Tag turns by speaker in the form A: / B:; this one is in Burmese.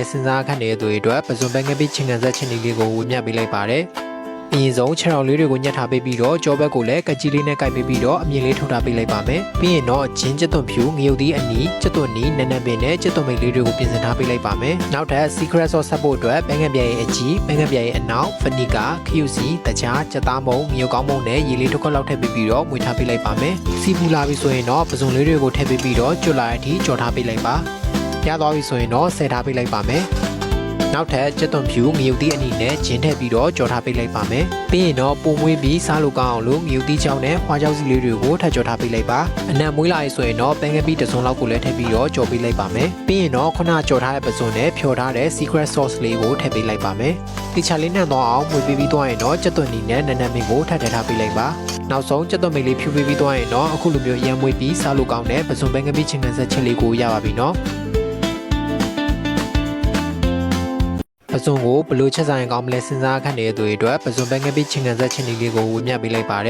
A: စဉ်းစားခန့်နေတဲ့သူတွေအတွက်ပစွန်ပဲငပိချင်ကန်ဆက်ချင်းလေးကိုဝေမျှပေးလိုက်ပါတယ်။အရင်ဆုံးခြေထောက်လေးတွေကိုညှက်ထားပေးပြီးတော့ကြောဘက်ကိုလည်းကကြီးလေးနဲ့ကိုက်ပေးပြီးတော့အမြင့်လေးထုတ်ထားပေးလိုက်ပါမယ်။ပြီးရင်တော့ဂျင်းကျက်သွန်ဖြူငရုတ်သီးအနီကျက်သွန်နီနန်းနန်းပင်နဲ့ကျက်သွန်မိတ်လေးတွေကိုပြင်ဆင်ထားပေးလိုက်ပါမယ်။နောက်ထပ် secret sauce ဆက်ဖို့အတွက်ပဲငပြဲရဲ့အကြီးပဲငပြဲရဲ့အနောက်ဖနီကာခရုစီတခြားကြက်သားမုံငရုတ်ကောင်းမုံနဲ့ရေလေးတစ်ခွက်လောက်ထည့်ပေးပြီးတော့မွေထားပေးလိုက်ပါမယ်။စီပူလာပြီဆိုရင်တော့ပစွန်လေးတွေကိုထည့်ပေးပြီးတော့ကျွတ်လာတဲ့အထိကြော်ထားပေးလိုက်ပါ။ရသွားပြီဆိုရင်တော့ဆယ်ထားပေးလိုက်ပါမယ်။နောက်ထပ်ကျက်သွန်ဖြူငရုတ်သီးအနီနဲ့ဂျင်းထည့်ပြီးတော့ကြော်ထားပေးလိုက်ပါမယ်။ပြီးရင်တော့ပုံမွေးပြီးစားလို့ကောင်းအောင်လို့ငရုတ်သီးချောင်းနဲ့ဖွားကြောက်စီလေးတွေကိုထပ်ကြော်ထားပေးလိုက်ပါ။အနံ့မွေးလာပြီဆိုရင်တော့ပဲငပိတစ်စုံလောက်ကိုလည်းထည့်ပြီးတော့ကြော်ပေးလိုက်ပါမယ်။ပြီးရင်တော့ခုနကြော်ထားတဲ့ပစွန်နဲ့ဖြော်ထားတဲ့ secret sauce လေးကိုထည့်ပေးလိုက်ပါမယ်။ဒီချာလေးနှံ့သွားအောင်မွေးပေးပြီးသွားရင်တော့ကျက်သွန်နီနဲ့နန်းနန်းမင်းကိုထပ်ထည့်ထားပေးလိုက်ပါ။နောက်ဆုံးကျက်သွန်မိတ်လေးဖြူပေးပြီးသွားရင်တော့အခုလိုမျိုးရမ်းမွေးပြီးစားလို့ကောင်းတဲ့ပစွန်ပဲငပိချင်ကန်ဆက်ချင်းလေးကိုရပါပြီနော်။ပစွန်ကိုဘလို့ချက်ဆိုင်ကောင်းမလဲစဉ်းစားခန့်နေတဲ့သူတွေအတွက်ပစွန်ပဲငပိချင်ကန်ဆက်ချင်းလေးကိုဝေမျှပေးလိုက်ပါတယ်